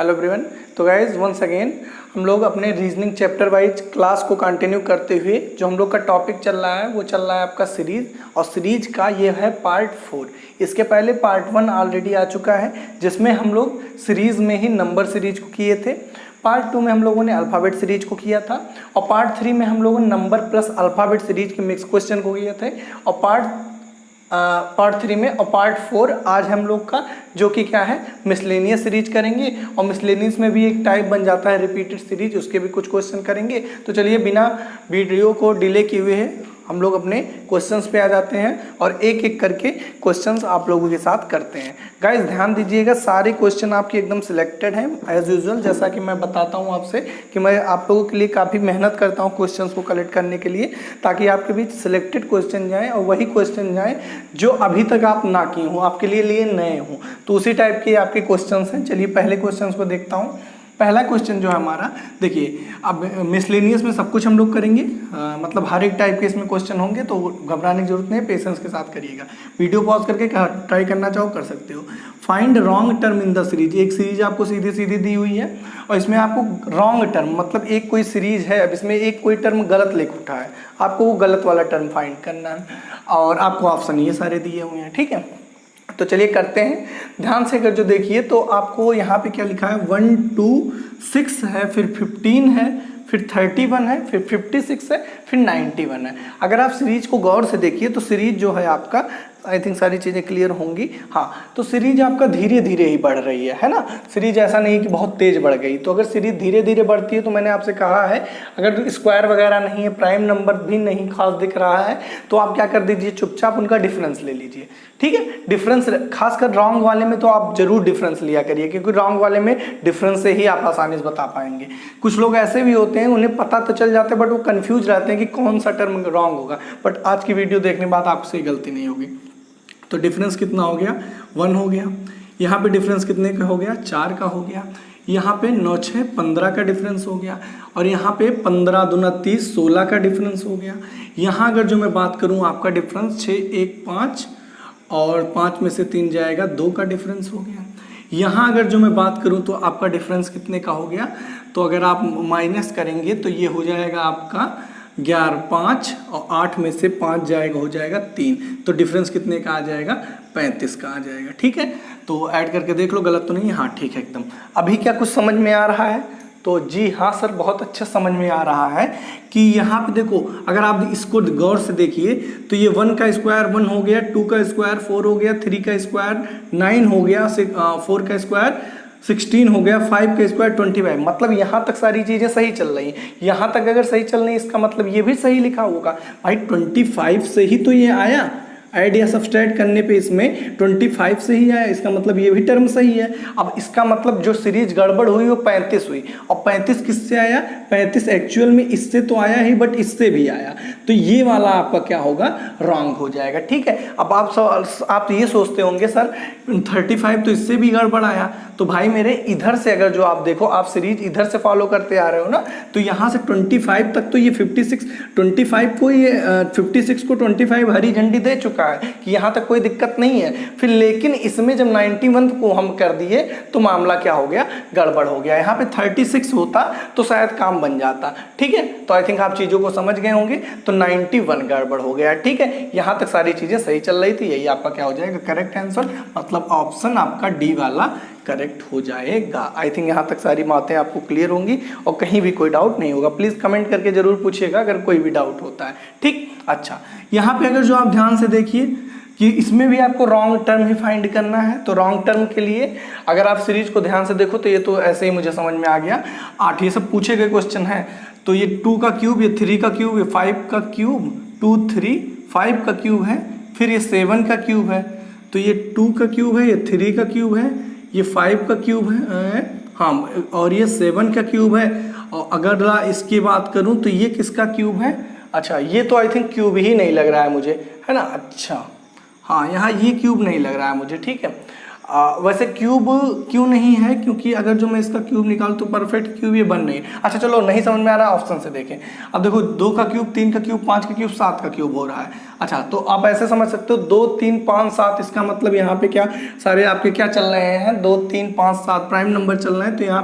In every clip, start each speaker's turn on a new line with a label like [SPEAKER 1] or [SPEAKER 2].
[SPEAKER 1] Hello everyone. तो guys once again हम लोग अपने रीजनिंग चैप्टर वाइज क्लास को कंटिन्यू करते हुए जो हम लोग का टॉपिक चल रहा है वो चल रहा है आपका सीरीज, और सीरीज का ये है पार्ट 4। इसके पहले पार्ट 1 ऑलरेडी आ चुका है जिसमें हम लोग सीरीज में ही नंबर सीरीज को किए थे। पार्ट 2 में हम लोगों ने अल्फ़ाबेट सीरीज को किया था, और पार्ट 3 में हम लोगों ने नंबर प्लस अल्फ़ाबेट सीरीज के मिक्स क्वेश्चन को किए थे, और पार्ट 3 में और पार्ट 4 आज हम लोग का जो कि क्या है मिसलेनियस सीरीज करेंगे। और मिसलेनियस में भी एक टाइप बन जाता है रिपीटेड सीरीज, उसके भी कुछ क्वेश्चन करेंगे। तो चलिए बिना वीडियो को डिले किए हुए हम लोग अपने क्वेश्चंस पे आ जाते हैं और एक एक करके क्वेश्चंस आप लोगों के साथ करते हैं। गाइस ध्यान दीजिएगा, सारे क्वेश्चन आपके एकदम सिलेक्टेड हैं एज यूजुअल। जैसा कि मैं बताता हूं आपसे कि मैं आप लोगों के लिए काफ़ी मेहनत करता हूं क्वेश्चंस को कलेक्ट करने के लिए, ताकि आपके बीच सिलेक्टेड क्वेश्चन जाएँ और वही क्वेश्चन जाएँ जो अभी तक आप ना किए हों, आपके लिए नए हों। तो उसी टाइप के आपके क्वेश्चन हैं। चलिए पहले क्वेश्चन को देखता हूँ। पहला क्वेश्चन जो है हमारा, देखिए अब मिसलेनियस में सब कुछ हम लोग करेंगे, मतलब हर एक टाइप के इसमें क्वेश्चन होंगे, तो घबराने की जरूरत नहीं है, पेशेंस के साथ करिएगा। वीडियो पॉज करके ट्राई करना चाहो कर सकते हो। Find wrong term in the series. एक सीरीज आपको सीधी सीधी दी हुई है और इसमें आपको रॉन्ग टर्म, मतलब एक कोई सीरीज है, अब इसमें एक कोई टर्म गलत लिख उठा है, आपको वो गलत वाला टर्म फाइंड करना है, और आपको ऑप्शन ये सारे दिए हुए हैं। ठीक है, तो चलिए करते हैं। ध्यान से अगर जो देखिए तो आपको यहाँ पे क्या लिखा है, 1 2 6 है, फिर 15 है, फिर 31 है, फिर 56 है, फिर 91 है। अगर आप सीरीज को गौर से देखिए तो सीरीज जो है आपका, आई थिंक सारी चीज़ें क्लियर होंगी। हाँ, तो सीरीज आपका धीरे धीरे ही बढ़ रही है ना। सीरीज ऐसा नहीं कि बहुत तेज बढ़ गई। तो अगर सीरीज धीरे धीरे बढ़ती है तो मैंने आपसे कहा है, अगर स्क्वायर वगैरह नहीं है, प्राइम नंबर भी नहीं खास दिख रहा है, तो आप क्या कर दीजिए, चुपचाप उनका डिफरेंस ले लीजिए। ठीक है, डिफरेंस खासकर रॉन्ग वाले में तो आप जरूर डिफरेंस लिया करिए, क्योंकि रॉन्ग वाले में डिफरेंस से ही आप आसानी से बता पाएंगे। कुछ लोग ऐसे भी होते हैं, उन्हें पता तो चल जाता है बट वो कंफ्यूज रहते हैं कि कौन सा टर्म रॉन्ग होगा। बट आज की वीडियो देखने के बाद आपसे गलती नहीं होगी। तो डिफरेंस कितना हो गया, 1 हो गया। यहाँ पे डिफरेंस कितने का हो गया, 4 का हो गया। यहाँ पे 9 6 15 का डिफरेंस हो गया, और यहाँ पे 15 दूना 30 16 का डिफरेंस हो गया। यहाँ अगर जो मैं बात करूँ आपका डिफरेंस 6 1 5, और 5 में से 3 जाएगा, 2 का डिफरेंस हो गया। यहाँ अगर जो मैं बात करूँ तो आपका डिफरेंस कितने का हो गया, तो अगर आप माइनस करेंगे तो ये हो जाएगा आपका 11 5, और 8 में से 5 जाएगा, हो जाएगा 3। तो डिफरेंस कितने का आ जाएगा, 35 का आ जाएगा। ठीक है, तो ऐड करके देख लो, गलत तो नहीं है। हाँ ठीक है एकदम। अभी क्या कुछ समझ में आ रहा है? तो जी हाँ सर, बहुत अच्छा समझ में आ रहा है कि यहाँ पे देखो, अगर आप इसको गौर से देखिए तो ये 1 का स्क्वायर 1 हो गया, 2 का स्क्वायर 4 हो गया, 3 का स्क्वायर 9 हो गया, 4 का स्क्वायर 16 हो गया, 5 का स्क्वायर 25। मतलब यहाँ तक सारी चीज़ें सही चल रही हैं। यहाँ तक अगर सही चल रही है, इसका मतलब ये भी सही लिखा होगा भाई। 25 से ही तो ये आया, ऐड या सब्सट्रैक्ट करने पे इसमें 25 से ही आया, इसका मतलब ये भी टर्म सही है। अब इसका मतलब जो सीरीज गड़बड़ हुई वो 35 हुई, और 35 किससे आया, 35 एक्चुअल में इससे तो आया ही, बट इससे भी आया, तो ये वाला आपका क्या होगा, रॉन्ग हो जाएगा। ठीक है, अब आप ये सोचते होंगे सर 35 तो इससे भी गड़बड़ आया, तो भाई मेरे इधर से अगर जो आप देखो, आप सीरीज इधर से फॉलो करते आ रहे हो ना, तो यहाँ से 25 तक तो ये 25 को ये 56 को 25 हरी झंडी दे चुका है कि यहाँ तक कोई दिक्कत नहीं है। फिर लेकिन इसमें जब 91 को हम कर दिए तो मामला क्या हो गया, गड़बड़ हो गया। यहाँ पे 36 होता तो शायद काम बन जाता। ठीक है, तो आई थिंक आप चीज़ों को समझ गए होंगे। तो 91 गड़बड़ हो गया। ठीक है, यहाँ तक सारी चीज़ें सही चल रही थी, यही आपका क्या हो जाएगा, करेक्ट आंसर, मतलब ऑप्शन आपका डी वाला करेक्ट हो जाएगा। आई थिंक यहाँ तक सारी बातें आपको क्लियर होंगी और कहीं भी कोई डाउट नहीं होगा। प्लीज़ कमेंट करके जरूर पूछिएगा अगर कोई भी डाउट होता है। ठीक, अच्छा यहाँ पे अगर जो आप ध्यान से देखिए कि इसमें भी आपको रॉन्ग टर्म ही फाइंड करना है। तो रॉन्ग टर्म के लिए अगर आप सीरीज को ध्यान से देखो तो ये तो ऐसे ही मुझे समझ में आ गया। 8 ये सब पूछे गए क्वेश्चन है। तो ये 2 का क्यूब, ये 3 का क्यूब, ये 5 का क्यूब, 2 3 5 का क्यूब है, फिर ये 7 का क्यूब है, तो ये 2 का क्यूब है, ये 3 का क्यूब है, ये 5 का क्यूब है, हाँ, और ये 7 का क्यूब है। और अगर इसकी बात करूं तो ये किसका क्यूब है, अच्छा ये तो आई थिंक क्यूब ही नहीं लग रहा है मुझे, है ना। अच्छा हाँ, यहाँ ये क्यूब नहीं लग रहा है मुझे। ठीक है, वैसे क्यूब क्यों नहीं है, क्योंकि अगर जो मैं इसका क्यूब निकालूं तो परफेक्ट क्यूब ये बन नहीं। अच्छा चलो नहीं समझ में आ रहा है, ऑप्शन से देखें। अब देखो 2 का क्यूब, 3 का क्यूब, 5 का क्यूब, 7 का क्यूब हो रहा है। अच्छा तो आप ऐसे समझ सकते हो 2 3 5 7, इसका मतलब यहाँ पे क्या सारे आपके क्या चल रहे हैं, 2 3 5 7 प्राइम नंबर चल रहे हैं। तो यहाँ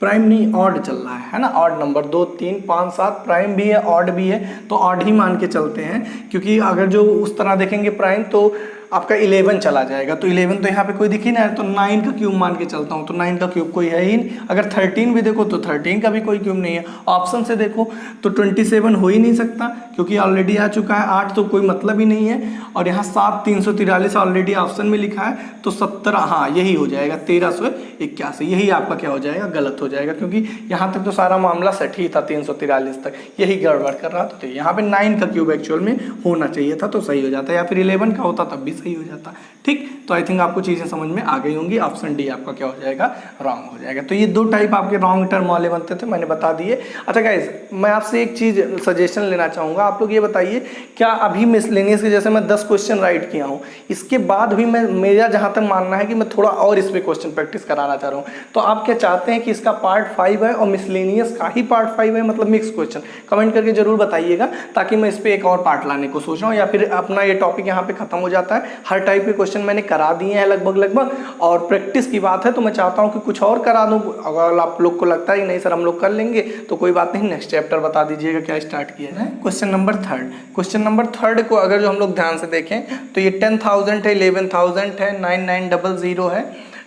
[SPEAKER 1] प्राइम नहीं ऑड चल रहा है ना, ऑड नंबर 2 3 5 7 प्राइम भी है ऑड भी है, तो ऑड ही मान के चलते हैं। क्योंकि अगर जो उस तरह देखेंगे प्राइम तो आपका 11 चला जाएगा, तो 11 तो यहाँ पे कोई दिख ही ना है, तो 9 का क्यूब मान के चलता हूँ, तो 9 का क्यूब कोई है ही नहीं। अगर 13 भी देखो तो 13 का भी कोई क्यूब नहीं है। ऑप्शन से देखो तो 27 हो ही नहीं सकता, क्योंकि ऑलरेडी आ चुका है। 8 तो कोई मतलब ही नहीं है, और यहाँ 7 343 ऑलरेडी ऑप्शन में लिखा है, तो 17 हाँ यही हो जाएगा 1381, यही आपका क्या हो जाएगा, गलत हो जाएगा। क्योंकि यहाँ तक तो सारा मामला सट ही था, 343 तक यही गड़बड़ कर रहा था। तो यहाँ पे 9 का क्यूब एक्चुअल में होना चाहिए था, तो सही हो जाता, या फिर 11 का होता तब भी सही हो जाता। ठीक, तो आई थिंक आपको चीज़ें समझ में आ गई होंगी। ऑप्शन डी आपका क्या हो जाएगा, रॉन्ग हो जाएगा। तो ये 2 टाइप आपके रॉन्ग टर्म वाले बनते थे, मैंने बता दिए। अच्छा गाइज, मैं आपसे एक चीज़ सजेशन लेना चाहूँगा, आप लोग ये बताइए क्या अभी मिसलेनियस के जैसे मैं 10 क्वेश्चन राइट किया हूँ, इसके बाद भी मेरा जहाँ तक मानना है कि मैं थोड़ा और इस पर क्वेश्चन प्रैक्टिस कराना चाह रहा हूँ। तो आप क्या चाहते हैं कि इसका पार्ट 5 है और मिसलेनियस का ही पार्ट 5 है, मतलब मिक्स क्वेश्चन? कमेंट करके जरूर बताइएगा, ताकि मैं इस पर एक और पार्ट लाने को सोच रहा हूँ, या फिर अपना ये टॉपिक यहाँ पे खत्म हो जाता है। हर टाइप के क्वेश्चन मैंने करा दिए हैं लगभग, और प्रैक्टिस की बात है तो मैं चाहता हूँ कि कुछ और करा दूँ। अगर आप लोग को लगता है कि नहीं सर हम लोग कर लेंगे, तो कोई बात नहीं, नेक्स्ट चैप्टर बता दीजिएगा क्या स्टार्ट किया है। क्वेश्चन नंबर 3, क्वेश्चन नंबर 3 को अगर जो हम लोग ध्यान से देखें तो ये 10,000 है, 11,000 है, 9900 है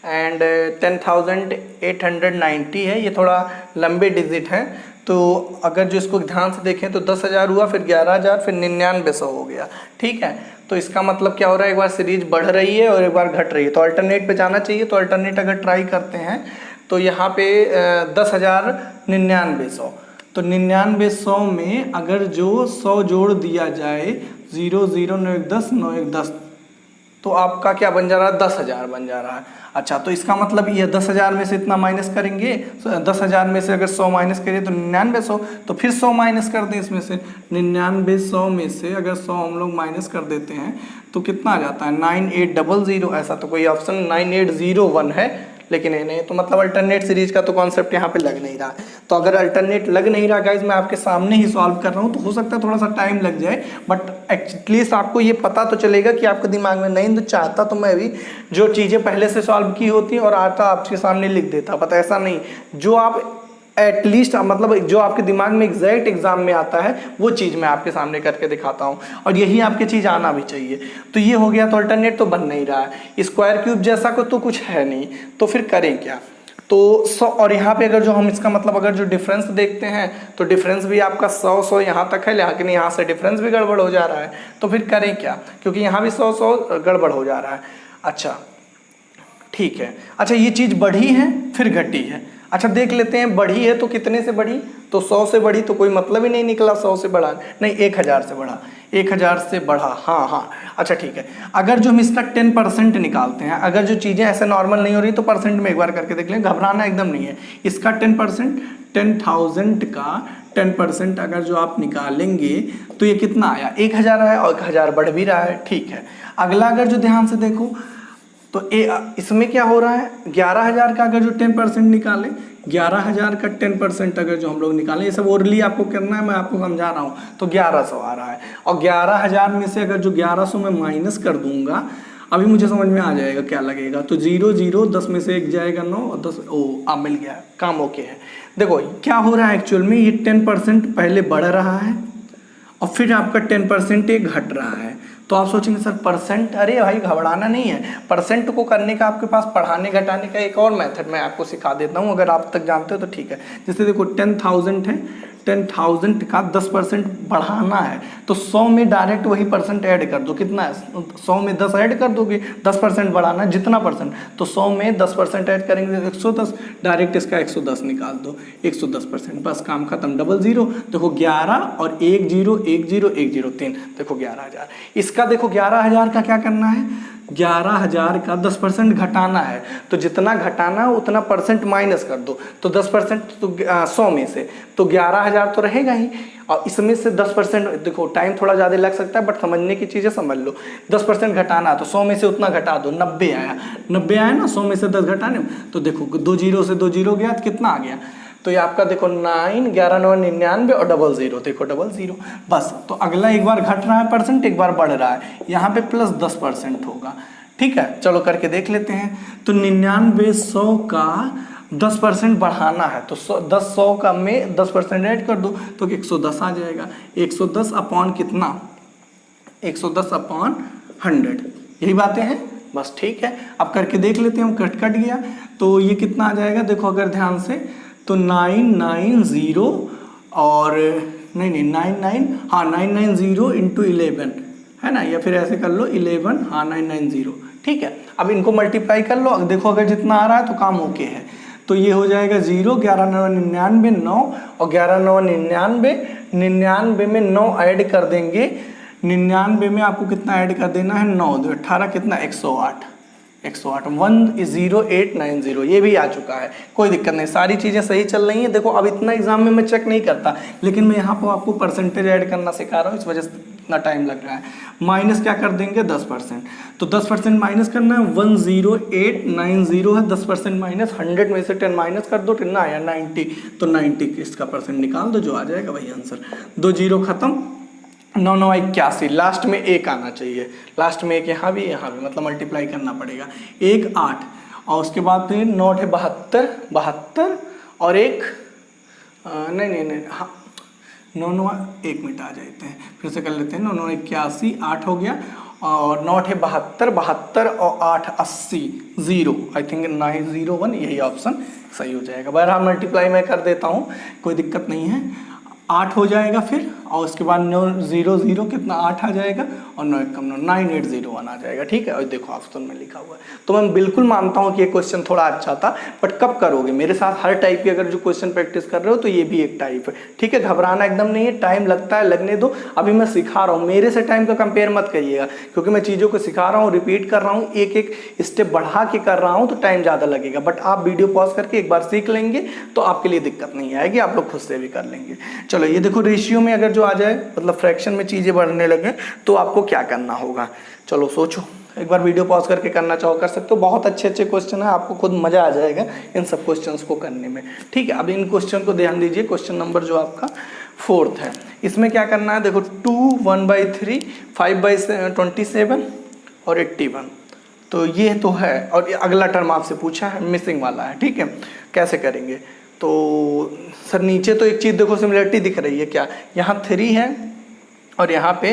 [SPEAKER 1] एंड 10,890 है। ये थोड़ा लंबे डिजिट हैं, तो अगर जो इसको ध्यान से देखें तो 10,000 हुआ, फिर 11,000, फिर 9900 हो गया। ठीक है, तो इसका मतलब क्या हो रहा है, एक बार सीरीज बढ़ रही है और एक बार घट रही है, तो अल्टरनेट पे जाना चाहिए। तो अल्टरनेट अगर ट्राई करते हैं तो यहाँ पे 10,000 9900, तो 9900 में अगर जो 100 जोड़ दिया जाए, 0 0 9 1 10 9 1 10, तो आपका क्या बन जा रहा है, 10,000 बन जा रहा है। अच्छा तो इसका मतलब ये 10,000 में से इतना माइनस करेंगे, 10,000 में से अगर 100 माइनस करिए तो 9900, तो फिर 100 माइनस कर दें इसमें से, 9900 में से अगर 100 हम लोग माइनस कर देते हैं तो कितना आ जाता है, 9800। ऐसा तो कोई ऑप्शन 9801 है, लेकिन ये नहीं, तो मतलब अल्टरनेट सीरीज का तो कॉन्सेप्ट यहाँ पे लग नहीं रहा है। तो अगर अल्टरनेट लग नहीं रहा गाइज, मैं आपके सामने ही सॉल्व कर रहा हूँ, तो हो सकता है थोड़ा सा टाइम लग जाए, बट एटलीस्ट आपको ये पता तो चलेगा कि आपके दिमाग में नहीं। तो चाहता तो मैं भी जो चीज़ें पहले से सॉल्व की होती और आता आपके सामने लिख देता, पता ऐसा नहीं, जो आप एटलीस्ट मतलब जो आपके दिमाग में एग्जैक्ट एग्जाम में आता है वो चीज़ मैं आपके सामने करके दिखाता हूँ, और यही आपकी चीज़ आना भी चाहिए। तो ये हो गया, तो अल्टरनेट तो बन नहीं रहा है, स्क्वायर क्यूब जैसा को तो कुछ है नहीं, तो फिर करें क्या। तो 100, और यहाँ पे अगर जो हम इसका मतलब अगर जो डिफरेंस देखते हैं तो डिफरेंस भी आपका 100 यहाँ तक है, लेकिन यहाँ से डिफरेंस भी गड़बड़ हो जा रहा है, तो फिर करें क्या, क्योंकि यहाँ भी 100 गड़बड़ हो जा रहा है। अच्छा ठीक है, अच्छा ये चीज़ बढ़ी है फिर घटी है। अच्छा देख लेते हैं, बढ़ी है तो कितने से बढ़ी, तो 100 से बढ़ी, तो कोई मतलब ही नहीं निकला 100 से बढ़ा, नहीं 1000 से बढ़ा, 1000 से बढ़ा। हाँ अच्छा ठीक है, अगर जो हम इसका 10% निकालते हैं, अगर जो चीज़ें ऐसे नॉर्मल नहीं हो रही तो परसेंट में एक बार करके देख लें, घबराना एकदम नहीं है। इसका 10%, 10,000 का 10% अगर जो आप निकालेंगे तो ये कितना आया, 1000 आया, और 1000 बढ़ भी रहा है। ठीक है, अगला अगर जो ध्यान से देखो तो इसमें क्या हो रहा है, 11,000 का अगर जो 10% निकालें, 11,000 का 10% अगर जो हम लोग निकालें, ये सब ओरली आपको करना है, मैं आपको समझा रहा हूँ, तो 1100 आ रहा है। और 11,000 में से अगर जो 1100 में माइनस कर दूंगा, अभी मुझे समझ में आ जाएगा क्या लगेगा, तो 0 0 10 में से 1 जाएगा 9 और 10, अब मिल गया, काम ओके है। देखो क्या हो रहा है एक्चुअल में, ये 10% पहले बढ़ रहा है और फिर आपका 10% ये घट रहा है। तो आप सोचेंगे सर परसेंट, अरे भाई घबराना नहीं है, परसेंट को करने का आपके पास बढ़ाने घटाने का एक और मेथड मैं आपको सिखा देता हूँ, अगर आप तक जानते हो तो ठीक है। जैसे देखो 10,000 है, 10,000 का 10% बढ़ाना है, तो 100 में डायरेक्ट वही परसेंट ऐड कर दो, कितना है 100 में 10 ऐड कर दोगे, 10% बढ़ाना है जितना परसेंट, तो 100 में 10% ऐड करेंगे 110, डायरेक्ट इसका 110 निकाल दो, 110%, बस काम खत्म। डबल जीरो देखो 11 और 1 0 1 0 1 0 3, देखो 11,000। इसका देखो 11,000 का क्या करना है, 11,000 का 10% घटाना है, तो जितना घटाना उतना परसेंट माइनस कर दो, तो 10% तो 100 में से तो 11,000 तो रहेगा ही, और इसमें से 10%, देखो टाइम थोड़ा ज़्यादा लग सकता है बट समझने की चीज़ें समझ लो। 10% घटाना तो 100 में से उतना घटा दो, 90 आया, 90 आया ना, 100 में से 10 घटाने, तो देखो 2 जीरो से 2 जीरो गया तो कितना आ गया, तो ये आपका देखो 9, 11, 9, 99 और 00, देखो 00 बस। तो अगला एक बार घट रहा है परसेंट, एक बार बढ़ रहा है, यहाँ पे प्लस 10% होगा। ठीक है, चलो करके देख लेते हैं। तो 99 100 का 10% बढ़ाना है, तो 100 का में 10% ऐड कर दो तो 110 आ जाएगा। 110 अपॉन कितना, 110 अपॉन 100, यही बातें हैं बस। ठीक है, अब करके देख लेते हैं। हम कट गया तो ये कितना आ जाएगा, देखो अगर ध्यान से, तो 990 और नहीं 99, हाँ 990 इंटू 11 है ना, या फिर ऐसे कर लो 11, हाँ 990। ठीक है, अब इनको मल्टीप्लाई कर लो, देखो अगर जितना आ रहा है तो काम ओके है, तो ये हो जाएगा 0, 11 9 99 9 और 11 9 99, 99 में 9 ऐड कर देंगे, 99 में आपको कितना ऐड कर देना है, 9 2 18 कितना, 108, 10890, ये भी आ चुका है, कोई दिक्कत नहीं, सारी चीज़ें सही चल रही हैं। देखो अब इतना एग्जाम में मैं चेक नहीं करता, लेकिन मैं यहाँ पर आपको परसेंटेज ऐड करना सिखा रहा हूँ, इस वजह से इतना टाइम लग रहा है। माइनस क्या कर देंगे, 10%, तो 10% माइनस करना है, 10890 है, 10% माइनस, 100 में से 10 माइनस कर दो, कितना आया 90, तो 90 इसका परसेंट निकाल दो, जो आ जाएगा वही आंसर। 2 जीरो खत्म, 9 9 81, लास्ट में 1 आना चाहिए, लास्ट में 1 यहाँ भी मतलब मल्टीप्लाई करना पड़ेगा, 1 8 और उसके बाद फिर 9 8 72 और एक नहीं हाँ 9 9 1 मिनट आ जाते हैं, फिर से कर लेते हैं। 9 9 81, 8 हो गया, और 9 8 72 और 8 80, 0, आई थिंक 901, यही ऑप्शन सही हो जाएगा। बहरहाल मल्टीप्लाई मैं कर देता हूँ, कोई दिक्कत नहीं है। 8 हो जाएगा फिर, और उसके बाद 9 0 0 कितना 8 आ जाएगा, और 9 1 9801 आ जाएगा। ठीक है, और देखो ऑप्शन में लिखा हुआ है। तो मैं बिल्कुल मानता हूँ कि ये क्वेश्चन थोड़ा अच्छा था, बट कब करोगे मेरे साथ, हर टाइप की अगर जो क्वेश्चन प्रैक्टिस कर रहे हो तो ये भी एक टाइप है। ठीक है, घबराना एकदम नहीं है, टाइम लगता है, लगने दो, अभी मैं सिखा रहा हूँ, मेरे से टाइम का कंपेयर मत करिएगा, क्योंकि मैं चीज़ों को सिखा रहा हूँ, रिपीट कर रहा हूँ, एक एक स्टेप बढ़ा के कर रहा हूँ, तो टाइम ज़्यादा लगेगा। बट आप वीडियो पॉज करके एक बार सीख लेंगे तो आपके लिए दिक्कत नहीं आएगी, आप लोग खुद से भी कर लेंगे। चलो ये देखो, रेशियो में अगर जो आ जाए, मतलब फ्रैक्शन में चीज़ें बढ़ने लगे, तो आपको क्या करना होगा, चलो सोचो, एक बार वीडियो पॉज करके करना चाहो कर सकते हो। बहुत अच्छे अच्छे क्वेश्चन है, आपको खुद मज़ा आ जाएगा इन सब क्वेश्चंस को करने में। ठीक है, अब इन क्वेश्चन को ध्यान दीजिए। क्वेश्चन नंबर जो आपका 4th है, इसमें क्या करना है, देखो 2 1/3 5/27 और 81, तो ये तो है, और अगला टर्म आपसे पूछा है, मिसिंग वाला है। ठीक है, कैसे करेंगे, तो सर नीचे तो एक चीज़ देखो सिमिलरिटी दिख रही है, क्या, यहाँ 3 है और यहाँ पे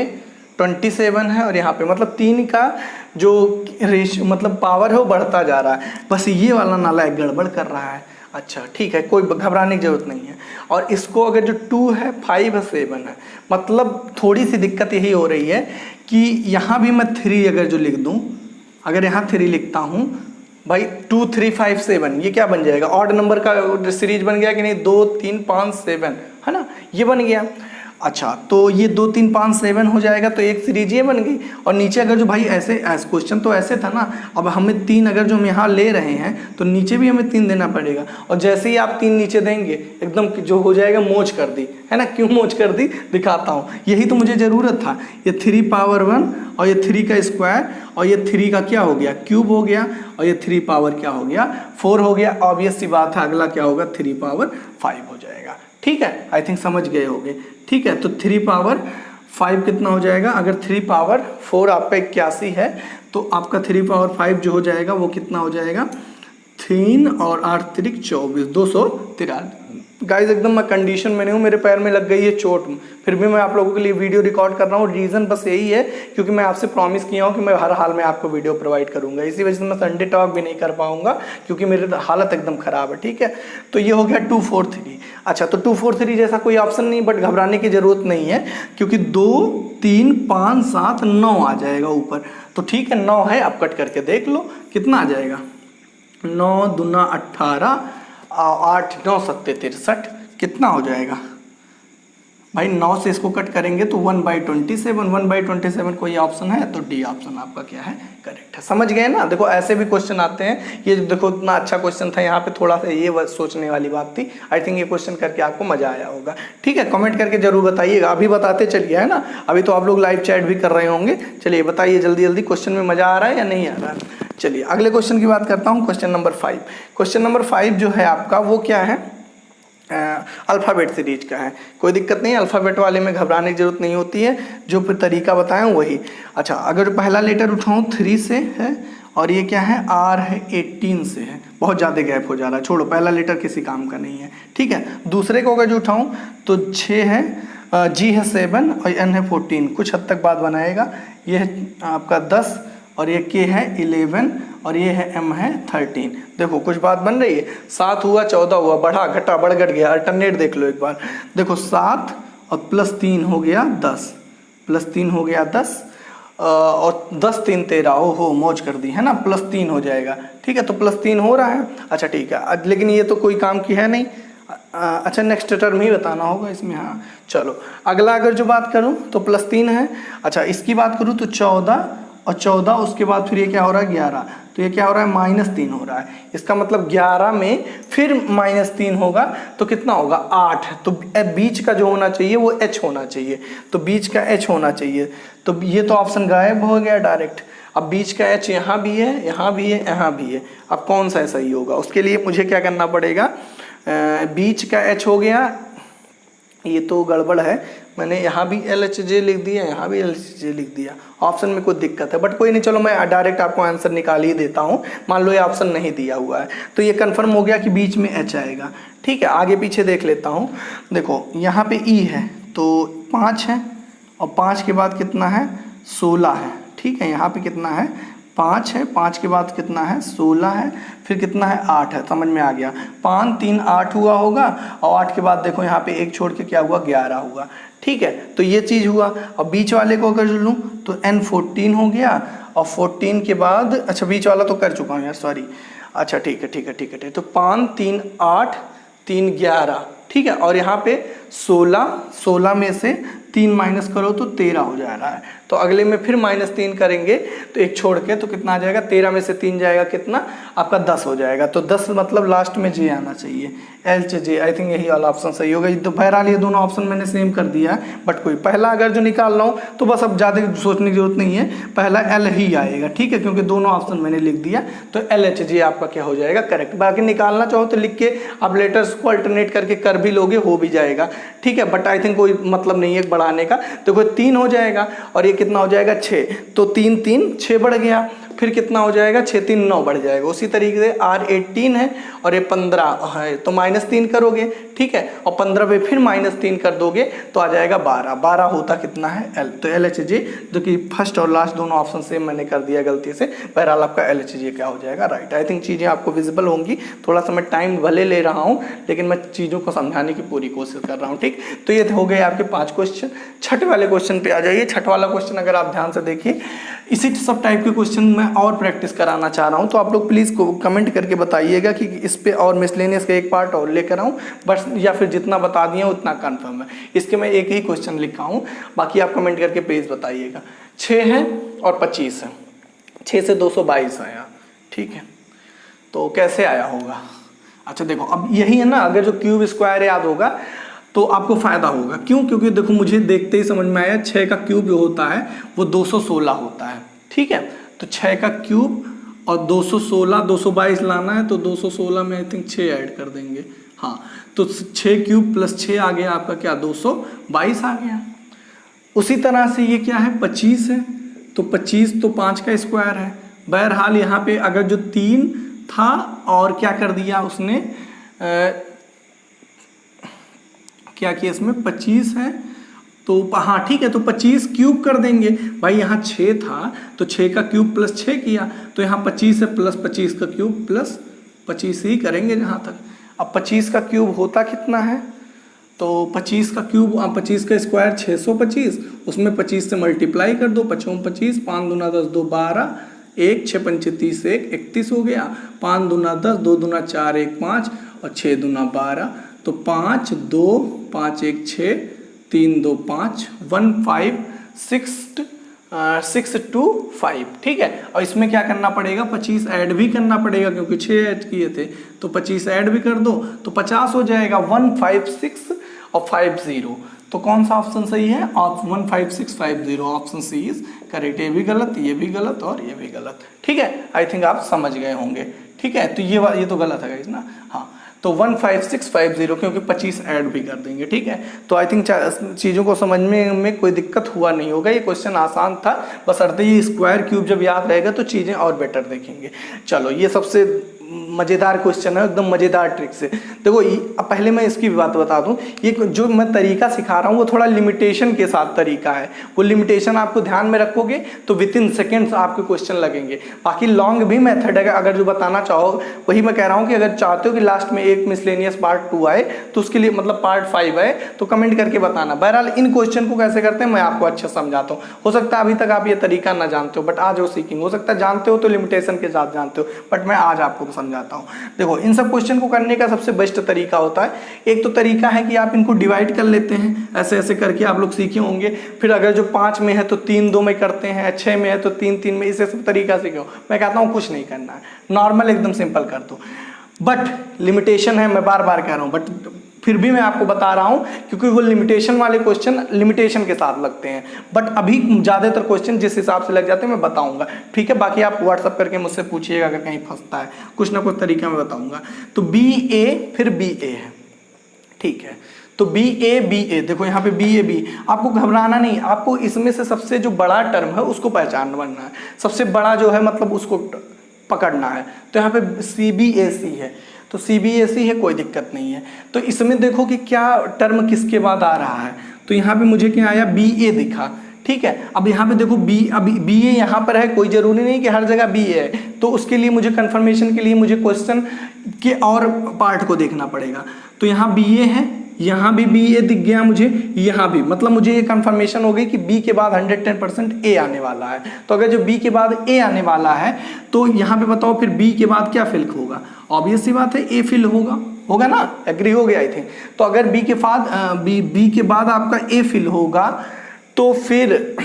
[SPEAKER 1] 27 है, और यहाँ पे मतलब 3 का जो रेशियो मतलब पावर है वो बढ़ता जा रहा है, बस ये वाला नाला एक गड़बड़ कर रहा है। अच्छा ठीक है, कोई घबराने की जरूरत नहीं है। और इसको अगर जो 2 है 5 है 7 है, मतलब थोड़ी सी दिक्कत यही हो रही है कि यहाँ भी मैं 3 अगर जो लिख दूँ, अगर यहाँ 3 लिखता हूँ भाई, 2 3 5 7, ये क्या बन जाएगा, ऑड नंबर का सीरीज बन गया कि नहीं, 2 3 5 7 है ना, ये बन गया। अच्छा, तो ये 2 3 5 7 हो जाएगा, तो एक सीरीज ये बन गई। और नीचे अगर जो भाई ऐसे क्वेश्चन तो ऐसे था ना, अब हमें 3 अगर जो हम यहाँ ले रहे हैं तो नीचे भी हमें 3 देना पड़ेगा, और जैसे ही आप 3 नीचे देंगे एकदम जो हो जाएगा, मोच कर दी है ना। क्यों मोच कर दी, दिखाता हूँ, यही तो मुझे ज़रूरत था। ये 3 पावर 1 और ये 3 का स्क्वायर, और ये 3 का क्या हो गया, क्यूब हो गया, और ये 3 पावर क्या हो गया, 4 हो गया। ऑब्वियस सी बात है, अगला क्या होगा, 3 पावर 5 हो जाएगा। ठीक है, आई थिंक समझ गए होंगे। ठीक है, तो 3 पावर 5 कितना हो जाएगा, अगर 3 पावर 4 आपका 81 है, तो आपका 3 पावर 5 जो हो जाएगा वो कितना हो जाएगा, 3 और 8 3 24, 243। गाइस एकदम मैं कंडीशन में नहीं हूँ, मेरे पैर में लग गई है चोट, फिर भी मैं आप लोगों के लिए वीडियो रिकॉर्ड कर रहा हूँ। रीज़न बस यही है क्योंकि मैं आपसे प्रॉमिस किया हूँ कि मैं हर हाल में आपको वीडियो प्रोवाइड करूँगा, इसी वजह से मैं संडे टॉक भी नहीं कर पाऊँगा क्योंकि मेरी हालत एकदम ख़राब है। ठीक है, तो ये हो गया 2 4 3। अच्छा, तो 2 4 3 जैसा कोई ऑप्शन नहीं, बट घबराने की ज़रूरत नहीं है क्योंकि 2 3 5 7 9 आ जाएगा ऊपर। तो ठीक है, 9 है, अब कट करके देख लो कितना आ जाएगा, 9 दूना 18, 8 9 7 63, कितना हो जाएगा, भाई 9 से इसको कट करेंगे तो 1/27, 1/27 कोई ऑप्शन है तो डी ऑप्शन आपका क्या है, करेक्ट है। समझ गए ना। देखो ऐसे भी क्वेश्चन आते हैं, ये देखो इतना अच्छा क्वेश्चन था, यहाँ पे थोड़ा सा ये सोचने वाली बात थी। आई थिंक ये क्वेश्चन करके आपको मजा आया होगा। ठीक है, कमेंट करके जरूर बताइएगा। अभी बताते चलिए, है ना, अभी तो आप लोग लाइव चैट भी कर रहे होंगे। चलिए बताइए जल्दी जल्दी, क्वेश्चन में मजा आ रहा है या नहीं आ रहा है। चलिए अगले क्वेश्चन की बात करता हूँ, क्वेश्चन नंबर 5। क्वेश्चन नंबर 5 जो है आपका वो क्या है, अल्फ़ाबेट सीरीज का है। कोई दिक्कत नहीं, अल्फ़ाबेट वाले में घबराने की जरूरत नहीं होती है, जो फिर तरीका बताएं वही। अच्छा, अगर पहला लेटर उठाऊं 3 से है और ये क्या है, आर है 18 से है, बहुत ज़्यादा गैप हो जा रहा है, छोड़ो, पहला लेटर किसी काम का नहीं है। ठीक है, दूसरे को अगर जो उठाऊँ तो 6 है, जी है 7 और एन है 14, कुछ हद तक बात बनाएगा। ये है आपका 10 और ये के है 11 और ये है एम है 13। देखो कुछ बात बन रही है। 7 हुआ, 14 हुआ, बढ़ा घटा बढ़ घट गया, अल्टरनेट देख लो एक बार। देखो 7 और +3 हो गया 10, +3 हो गया 10 और 10 3 13, ओहो मौज कर दी, है ना, +3 हो जाएगा। ठीक है, तो +3 हो रहा है। अच्छा ठीक है, लेकिन ये तो कोई काम की है नहीं। अच्छा नेक्स्ट टर्म ही बताना होगा इसमें। हाँ चलो, अगला अगर जो बात करूँ तो +3 है। अच्छा इसकी बात करूँ तो 14 और 14, उसके बाद फिर ये क्या हो रहा है 11, तो ये क्या हो रहा है -3 हो रहा है। इसका मतलब 11 में फिर -3 होगा तो कितना होगा 8। तो बीच का जो होना चाहिए वो H होना चाहिए, तो बीच का H होना चाहिए। तो ये तो ऑप्शन गायब हो गया डायरेक्ट। अब बीच का H यहाँ भी है, यहाँ भी है, यहाँ भी है, अब कौन सा सही होगा, उसके लिए मुझे क्या करना पड़ेगा, बीच का H हो गया, ये तो गड़बड़ है, मैंने यहाँ भी LHJ लिख दिया, यहाँ भी LHJ लिख दिया, ऑप्शन में कुछ दिक्कत है, बट कोई नहीं, चलो मैं डायरेक्ट आपको आंसर निकाल ही देता हूँ। मान लो ये ऑप्शन नहीं दिया हुआ है तो ये कंफर्म हो गया कि बीच में H आएगा। ठीक है, आगे पीछे देख लेता हूँ। देखो यहाँ पे E है तो 5 है और 5 के बाद कितना है 16 है। ठीक है, यहाँ पे कितना है 5 है, 5 के बाद कितना है 16 है, फिर कितना है 8 है, समझ में आ गया। 5 3 8 हुआ होगा और 8 के बाद देखो यहाँ पे एक छोड़ के क्या हुआ 11 हुआ। ठीक है, तो ये चीज़ हुआ। और बीच वाले को अगर लूँ तो N 14 हो गया और 14 के बाद, अच्छा बीच वाला तो कर चुका हूँ यार, सॉरी। अच्छा ठीक है ठीक है ठीक है, तो 5 3 8 3 11। ठीक है, और यहाँ पे 16 में से 3 माइनस करो तो 13 हो जा रहा है। तो अगले में फिर -3 करेंगे तो एक छोड़ के तो कितना आ जाएगा, 13 में से 3 जाएगा कितना आपका 10 हो जाएगा। तो 10 मतलब लास्ट में जे आना चाहिए, LJ। आई थिंक यही वाला ऑप्शन सही होगा। तो बहरहाल ये दोनों ऑप्शन मैंने सेम कर दिया है, बट कोई पहला अगर जो निकाल रहा हूँ तो बस अब ज़्यादा सोचने की जरूरत नहीं है, पहला L ही आएगा। ठीक है, क्योंकि दोनों ऑप्शन मैंने लिख दिया, तो LHJ आपका क्या हो जाएगा करेक्ट। बाकी निकालना चाहो तो लिख के आप लेटर्स को अल्टरनेट करके कर भी लोगे, हो भी जाएगा। ठीक है, बट आई थिंक कोई मतलब नहीं है बढ़ाने का। देखो 3 हो जाएगा और ये कितना हो जाएगा 6, तो 3 3 6 बढ़ गया, फिर कितना हो जाएगा 6 3 9 बढ़ जाएगा। उसी तरीके से R 18 है और ये 15 है तो -3 करोगे। ठीक है, और 15 पे फिर -3 कर दोगे तो आ जाएगा 12। 12 होता कितना है L, तो LHJ, जो कि फर्स्ट और लास्ट दोनों ऑप्शन सेम मैंने कर दिया गलती से। बहरहाल आपका LHJ क्या हो जाएगा राइट। आई थिंक चीज़ें आपको विजिबल होंगी। थोड़ा सा मैं टाइम भले ले रहा हूँ लेकिन मैं चीज़ों को समझाने की पूरी कोशिश कर रहा हूँ। ठीक, तो ये हो गए आपके 5 क्वेश्चन। छठे वाले क्वेश्चन पे आ जाइए। छठ वाला क्वेश्चन अगर आप ध्यान से देखिए, इसी सब टाइप के क्वेश्चन मैं और प्रैक्टिस कराना चाह रहा हूँ, तो आप लोग प्लीज़ कमेंट करके बताइएगा कि इस पे और मिसलेनियस का एक पार्ट और लेकर आऊँ, बस या फिर जितना बता दिए उतना कंफर्म है। इसके मैं एक ही क्वेश्चन लिखा हूँ, बाकी आप कमेंट करके प्लीज़ बताइएगा। 6 है और 25 है, 6 से 222 आया। ठीक है, तो कैसे आया होगा। अच्छा देखो, अब यही है ना, अगर जो क्यूब स्क्वायर याद होगा तो आपको फ़ायदा होगा। क्यों, क्योंकि देखो मुझे देखते ही समझ में आया 6 का क्यूब जो होता है वो 216 होता है। ठीक है, तो 6 का क्यूब और 216, 222 लाना है तो 216 में आई थिंक 6 ऐड कर देंगे। हाँ, तो 6 क्यूब प्लस 6 आ गया आपका क्या 222 आ गया। उसी तरह से ये क्या है 25 है, तो 25 तो 5 का स्क्वायर है। बहरहाल यहाँ पे अगर जो 3 था और क्या कर दिया उसने, क्या किया इसमें 25 है तो हाँ ठीक है, तो 25 क्यूब कर देंगे। भाई यहाँ 6 था तो 6 का क्यूब प्लस 6 किया, तो यहाँ 25 है प्लस 25 का क्यूब प्लस 25 ही करेंगे जहाँ तक। अब 25 का क्यूब होता कितना है, तो 25 का क्यूब 25 का स्क्वायर 625, उसमें 25 से मल्टीप्लाई कर दो, 5 25, 5 दूना 10 2 12, 1 6 5 30 1 31 हो गया, 5 दूना 10 2 दूना 4 1 5 और 6 दूना 12, तो 5 2 5 1 6 3 2 5 1 5 6 2 5, ठीक है। और इसमें क्या करना पड़ेगा, 25 ऐड भी करना पड़ेगा क्योंकि 6 ऐड किए थे, तो 25 ऐड भी कर दो तो 50 हो जाएगा। 156 और 50, तो कौन सा ऑप्शन सही है? 15650, ऑप्शन सी इज करेक्ट। ये भी गलत, ये भी गलत और ये भी गलत, ठीक है। आई थिंक आप समझ गए होंगे, ठीक है। तो ये तो गलत है गाइस ना, हाँ। तो 15650 क्योंकि 25 ऐड भी कर देंगे, ठीक है। तो आई थिंक चीज़ों को समझने में कोई दिक्कत हुआ नहीं होगा। ये क्वेश्चन आसान था, बस अर्थ ये स्क्वायर क्यूब जब याद रहेगा तो चीज़ें और बेटर देखेंगे। चलो, ये सबसे मज़ेदार क्वेश्चन है, एकदम मज़ेदार ट्रिक से। देखो, अब पहले मैं इसकी बात बता दूं, ये जो मैं तरीका सिखा रहा हूँ वो थोड़ा लिमिटेशन के साथ तरीका है। वो लिमिटेशन आपको ध्यान में रखोगे तो विद इन सेकेंड्स आपके क्वेश्चन लगेंगे। बाकी लॉन्ग भी मेथड है, अगर जो बताना चाहो वही मैं कह रहा हूँ कि अगर चाहते हो कि लास्ट में एक मिसलेनियस पार्ट 2 आए तो उसके लिए मतलब पार्ट 5 आए तो कमेंट करके बताना। बहरहाल इन क्वेश्चन को कैसे करते हैं मैं आपको अच्छे समझाता हूँ। हो सकता है अभी तक आप ये तरीका ना जानते हो, बट आज वो सीखेंगे। हो सकता है जानते हो तो लिमिटेशन के साथ जानते हो, बट मैं आज आपको समझाता हूँ। देखो, इन सब क्वेश्चन को करने का सबसे बेस्ट तरीका होता है, एक तो तरीका है कि आप इनको डिवाइड कर लेते हैं, ऐसे ऐसे करके आप लोग सीखे होंगे। फिर अगर जो 5 में है तो 3 2 में करते हैं, 6 में है तो 3 3 में, इसे सब तरीका सीखो। मैं कहता हूँ कुछ नहीं करना है, नॉर्मल एकदम सिंपल कर दो। बट लिमिटेशन है, मैं बार बार कह रहा हूँ, बट फिर भी मैं आपको बता रहा हूँ क्योंकि वो लिमिटेशन वाले क्वेश्चन लिमिटेशन के साथ लगते हैं। बट अभी ज़्यादातर क्वेश्चन जिस हिसाब से लग जाते हैं मैं बताऊंगा, ठीक है। बाकी आप व्हाट्सअप करके मुझसे पूछिएगा अगर कहीं फंसता है, कुछ ना कुछ तरीका मैं बताऊंगा। तो BA फिर BA है, ठीक है। तो BA देखो यहाँ पे BA आपको घबराना नहीं, आपको इसमें से सबसे जो बड़ा टर्म है उसको पहचानना है, सबसे बड़ा जो है मतलब उसको पकड़ना है। तो यहाँ पे CBAC है, तो CBAC है, कोई दिक्कत नहीं है। तो इसमें देखो कि क्या टर्म किसके बाद आ रहा है, तो यहाँ पे मुझे क्या आया, BA दिखा, ठीक है। अब यहाँ पे देखो अभी BA यहाँ पर है, कोई जरूरी नहीं कि हर जगह BA है, तो उसके लिए मुझे कंफर्मेशन के लिए मुझे क्वेश्चन के और पार्ट को देखना पड़ेगा। तो यहाँ BA है, यहाँ भी BA दिख गया मुझे, यहाँ भी, मतलब मुझे ये कंफर्मेशन हो गई कि B के बाद 110% A आने वाला है। तो अगर जो B के बाद A आने वाला है तो यहाँ पे बताओ फिर B के बाद क्या फिल होगा, ऑब्वियस सी बात है A फिल होगा ना, एग्री हो गया आई थिंक। तो अगर B के बाद आपका A फिल होगा तो फिर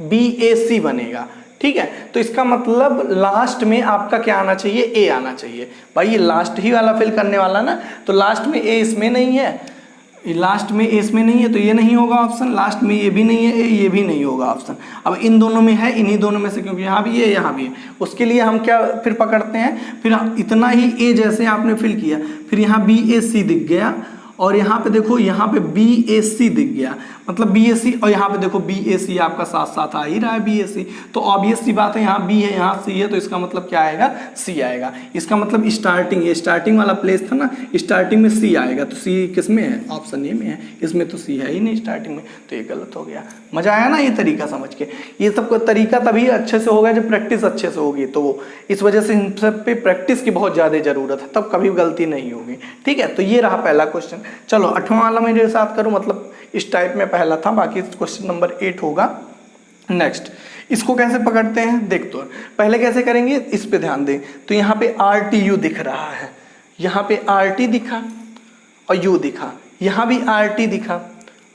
[SPEAKER 1] BAC बनेगा, ठीक है। तो इसका मतलब लास्ट में आपका क्या आना चाहिए, A आना चाहिए। भाई ये लास्ट ही वाला फिल करने वाला ना, तो लास्ट में A इसमें नहीं है, लास्ट में A इसमें नहीं है तो ये नहीं होगा ऑप्शन, लास्ट में ये भी नहीं है, ये भी नहीं होगा ऑप्शन। अब इन दोनों में है, इन्हीं दोनों में से, क्योंकि यहाँ भी है यहाँ भी है, उसके लिए हम क्या फिर पकड़ते हैं, फिर इतना ही A जैसे आपने फिल किया, फिर यहाँ BAC दिख गया, और यहाँ पे देखो यहाँ पे BAC दिख गया, मतलब BAC, और यहाँ पे देखो BAC आपका साथ साथ आ ही रहा है BAC। तो ऑब्वियस सी बात है, यहाँ B है यहाँ C है, तो इसका मतलब क्या आएगा, C आएगा। इसका मतलब स्टार्टिंग, ये स्टार्टिंग वाला प्लेस था ना, स्टार्टिंग में C आएगा। तो C किस में है, ऑप्शन ए में है, इसमें तो C है ही नहीं स्टार्टिंग में, तो ये गलत हो गया। मजा आया ना ये तरीका समझ के। ये सब तरीका तभी अच्छे से होगा जब प्रैक्टिस अच्छे से होगी, तो इस वजह से इन सब पे प्रैक्टिस की बहुत ज़्यादा ज़रूरत है, तब कभी गलती नहीं होगी, ठीक है। तो ये रहा पहला क्वेश्चन। चलो 8वां वाला मेरे साथ करो, मतलब इस टाइप में पहला था, बाकी क्वेश्चन नंबर 8 होगा। नेक्स्ट, इसको कैसे पकड़ते हैं देख, तो पहले कैसे करेंगे इस पे ध्यान दें। तो यहाँ पे RTU दिख रहा है, यहाँ पे RT दिखा और U दिखा, यहाँ भी RT दिखा,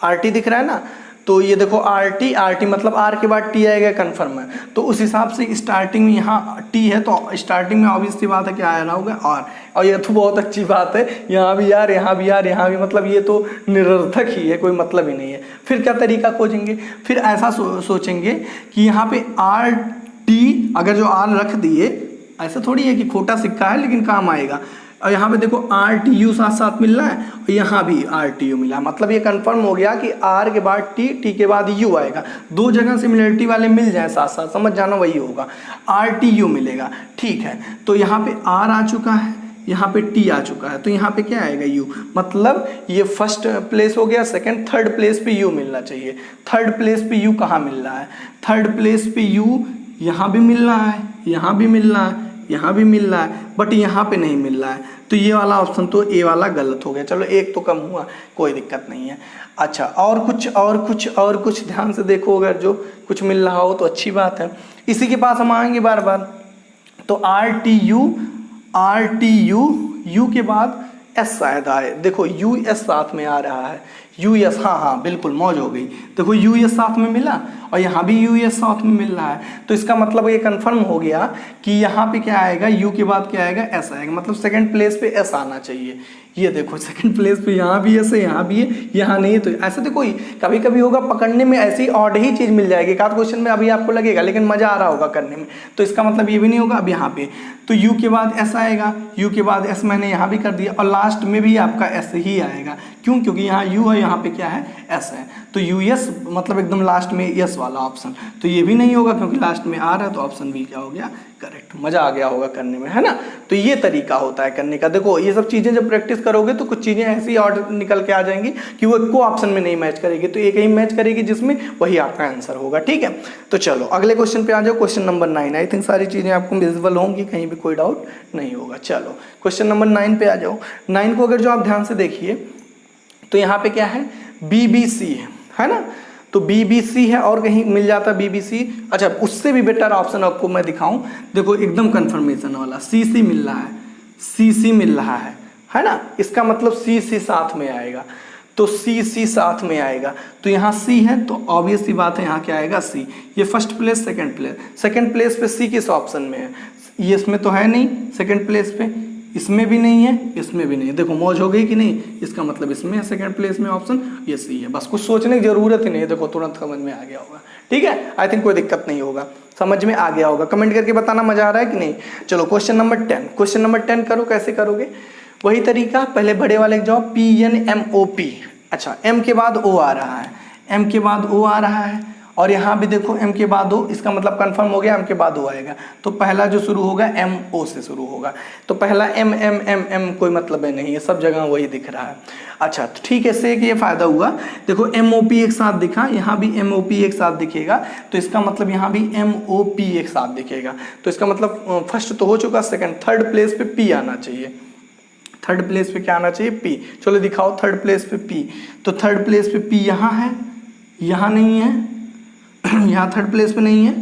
[SPEAKER 1] RT दिख रहा है ना। तो ये देखो RT मतलब R के बाद T आएगा, कन्फर्म है। तो उस हिसाब से स्टार्टिंग में यहाँ T है, तो स्टार्टिंग में ऑब्वियस सी बात है क्या आ रहा होगा R। और ये तो बहुत अच्छी बात है, यहाँ भी R, यहाँ भी R, यहाँ भी, मतलब ये तो निरर्थक ही है, कोई मतलब ही नहीं है। फिर क्या तरीका खोजेंगे, फिर ऐसा सोचेंगे कि यहाँ पे RT अगर जो R रख दिए, ऐसा थोड़ी है कि खोटा सिक्का है लेकिन काम आएगा। और यहाँ पे देखो RTU साथ साथ मिल रहा है, और यहाँ भी RTU मिला है, मतलब ये कंफर्म हो गया कि R के बाद T के बाद U आएगा। दो जगह सिमिलरिटी वाले मिल जाए साथ साथ, समझ जाना वही होगा, RTU मिलेगा, ठीक है। तो यहाँ पे R आ चुका है, यहाँ पे T आ चुका है, तो यहाँ पे क्या आएगा U, मतलब ये फर्स्ट प्लेस हो गया, सेकंड थर्ड प्लेस पे U मिलना चाहिए। थर्ड प्लेस पे U कहाँ मिल रहा है, थर्ड प्लेस पे U यहाँ भी मिल रहा है, यहाँ भी मिल रहा है, यहाँ भी मिल रहा है, बट यहाँ पे नहीं मिल रहा है। तो ये वाला ऑप्शन तो ए वाला गलत हो गया। चलो एक तो कम हुआ, कोई दिक्कत नहीं है। अच्छा, और कुछ ध्यान से देखो, अगर जो कुछ मिल रहा हो तो अच्छी बात है। इसी के पास हम आएंगे बार बार। तो RTU, U के बाद S शायद आए, देखो US साथ में आ रहा है, यूएस, हाँ बिल्कुल मौज हो गई। देखो यूएस साथ में मिला और यहाँ भी यूएस साथ में मिल रहा है, तो इसका मतलब ये कंफर्म हो गया कि यहाँ पे क्या आएगा, यू के बाद क्या आएगा, एस आएगा। मतलब सेकंड प्लेस पे एस आना चाहिए। ये देखो सेकंड प्लेस पे यहाँ भी एस है, यहाँ भी है, यहाँ नहीं है। तो ऐसे देखो कभी कभी होगा पकड़ने में ऐसी ऑड ही चीज़ मिल जाएगी, एक आध क्वेश्चन में अभी आपको लगेगा लेकिन मज़ा आ रहा होगा करने में। तो इसका मतलब ये भी नहीं होगा। अब यहाँ पे तो यू के बाद एस आएगा, यू के बाद एस मैंने यहाँ भी कर दिया और लास्ट में भी आपका एस ही आएगा। क्यों? क्योंकि यहाँ यू है, यहाँ पे क्या है, एस है। तो यूएस मतलब एकदम लास्ट में एस वाला ऑप्शन। तो ये भी नहीं होगा क्योंकि लास्ट में आ रहा है, तो ऑप्शन बी क्या हो गया, करेक्ट। मज़ा आ गया होगा करने में, है ना। तो ये तरीका होता है करने का। देखो ये सब चीज़ें जब प्रैक्टिस करोगे तो कुछ चीज़ें ऐसी और निकल के आ जाएंगी कि वो एक को ऑप्शन में नहीं मैच करेगी, तो एक ही मैच करेगी जिसमें वही आपका आंसर होगा। ठीक है, तो चलो अगले क्वेश्चन पे आ जाओ। Question number 9। आई थिंक सारी चीज़ें आपको विजिबल होंगी, कहीं भी कोई डाउट नहीं होगा। चलो क्वेश्चन नंबर 9 पे आ जाओ। 9 को अगर जो आप ध्यान से देखिए तो यहाँ पे क्या है, BBC है ना। तो BBC है और कहीं मिल जाता BBC। अच्छा उससे भी बेटर ऑप्शन आपको मैं दिखाऊं, देखो एकदम कंफर्मेशन वाला CC मिल रहा है, CC मिल रहा है ना। इसका मतलब CC साथ में आएगा, तो CC साथ में आएगा। तो यहाँ C है तो ऑब्वियस सी बात है यहाँ क्या आएगा, C। ये फर्स्ट प्लेस सेकंड प्लेस पे C किस ऑप्शन में है, ये इसमें तो है नहीं सेकंड प्लेस पे, इसमें भी नहीं है, इसमें भी नहीं है। देखो मौज हो गई कि नहीं। इसका मतलब इसमें है सेकंड प्लेस में ऑप्शन, ये सी है। बस कुछ सोचने की जरूरत ही नहीं है, देखो तुरंत समझ में आ गया होगा। ठीक है, आई थिंक कोई दिक्कत नहीं होगा, समझ में आ गया होगा। कमेंट करके बताना मजा आ रहा है कि नहीं। चलो क्वेश्चन नंबर 10। क्वेश्चन नंबर 10 करो, कैसे करोगे, वही तरीका, पहले बड़े वाले जवाब PNMOP। अच्छा M के बाद O आ रहा है, M के बाद O आ रहा है, और यहाँ भी देखो M के बाद O, इसका मतलब कंफर्म हो गया M के बाद O आएगा। तो पहला जो शुरू होगा MO से शुरू होगा, तो पहला M कोई मतलब है नहीं है, सब जगह वही दिख रहा है। अच्छा तो ठीक है, से ये फायदा हुआ। देखो MOP एक साथ दिखा, यहाँ भी MOP एक साथ दिखेगा, तो इसका मतलब यहाँ भी MOP एक साथ दिखेगा। तो इसका मतलब फर्स्ट तो हो चुका, सेकंड थर्ड प्लेस पे P आना चाहिए। थर्ड प्लेस पे क्या आना चाहिए, P। चलो दिखाओ थर्ड प्लेस पे P। तो थर्ड प्लेस पे P यहाँ है, यहाँ नहीं है, यहाँ थर्ड प्लेस पे नहीं है,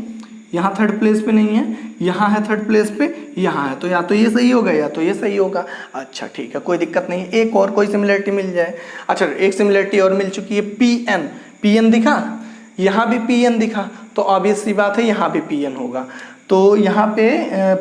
[SPEAKER 1] यहाँ थर्ड प्लेस पे नहीं है, यहाँ है थर्ड प्लेस पे, यहाँ है। तो या तो ये सही होगा या तो ये सही होगा। अच्छा ठीक है, कोई दिक्कत नहीं है। एक और कोई सिमिलरिटी मिल जाए। अच्छा एक सिमिलरिटी और मिल चुकी है, PN दिखा, यहाँ भी PN दिखा, तो ऑब्वियस सी बात है यहाँ भी PN होगा। तो यहाँ पे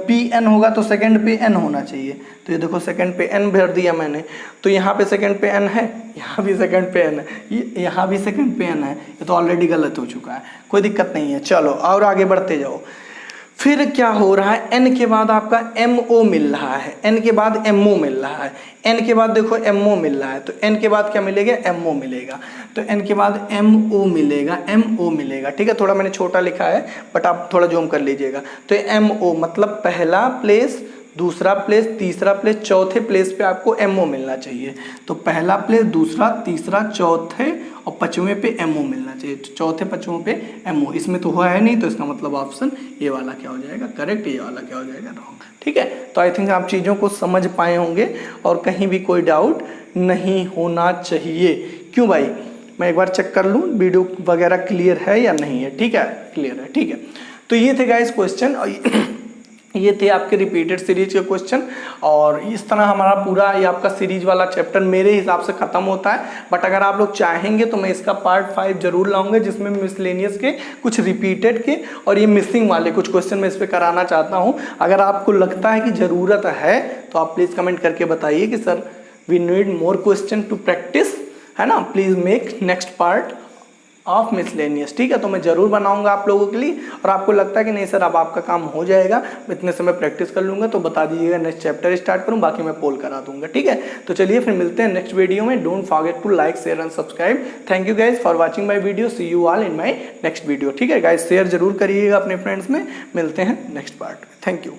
[SPEAKER 1] PN होगा तो सेकंड पे N होना चाहिए। तो ये देखो सेकंड पे N भर दिया मैंने, तो यहाँ पे सेकंड पे N है, यहाँ भी सेकंड पे N है, यहाँ भी सेकंड पे N है। ये तो ऑलरेडी गलत हो चुका है, कोई दिक्कत नहीं है। चलो और आगे बढ़ते जाओ। फिर क्या हो रहा है, N के बाद आपका MO मिल रहा है, N के बाद MO मिल रहा है, N के बाद देखो MO मिल रहा है, तो N के बाद क्या मिलेगा, MO मिलेगा। तो N के बाद MO मिलेगा। ठीक है, थोड़ा मैंने छोटा लिखा है बट आप थोड़ा जूम कर लीजिएगा। तो MO मतलब पहला प्लेस, दूसरा प्लेस, तीसरा प्लेस, चौथे प्लेस पे आपको MO मिलना चाहिए। तो पहला प्लेस, दूसरा, तीसरा, चौथे और पांचवें पे MO मिलना चाहिए। तो चौथे पांचवें पे MO, इसमें तो हुआ है नहीं, तो इसका मतलब ऑप्शन ये वाला क्या हो जाएगा, करेक्ट। ये वाला क्या हो जाएगा, रॉन्ग। ठीक है, तो आई थिंक आप चीज़ों को समझ पाए होंगे और कहीं भी कोई डाउट नहीं होना चाहिए। क्यों भाई, मैं एक बार चेक कर लूँ वीडियो वगैरह क्लियर है या नहीं है। ठीक है, क्लियर है। ठीक है, तो ये थे गाइस क्वेश्चन, और ये थे आपके रिपीटेड सीरीज के क्वेश्चन। और इस तरह हमारा पूरा ये आपका सीरीज वाला चैप्टर मेरे हिसाब से खत्म होता है। बट अगर आप लोग चाहेंगे तो मैं इसका पार्ट 5 जरूर लाऊंगा, जिसमें मिसलेनियस के कुछ रिपीटेड के और ये मिसिंग वाले कुछ क्वेश्चन मैं इस पर कराना चाहता हूँ। अगर आपको लगता है कि ज़रूरत है तो आप प्लीज़ कमेंट करके बताइए कि sir we need more question to practise, है ना। Please make next part of miscellaneous. ठीक है, तो मैं जरूर बनाऊंगा आप लोगों के लिए। और आपको लगता है कि नहीं सर अब आपका काम हो जाएगा, इतने समय प्रैक्टिस कर लूंगा, तो बता दीजिएगा, नेक्स्ट चैप्टर स्टार्ट करूं, बाकी मैं पोल करा दूंगा। ठीक है, तो चलिए फिर मिलते हैं नेक्स्ट वीडियो में। Don't forget to like, share and subscribe. Thank you guys for watching my video. See you all in my next video. ठीक है गाइज, शेयर जरूर करिएगा अपने फ्रेंड्स में। मिलते हैं नेक्स्ट पार्ट में। Thank you.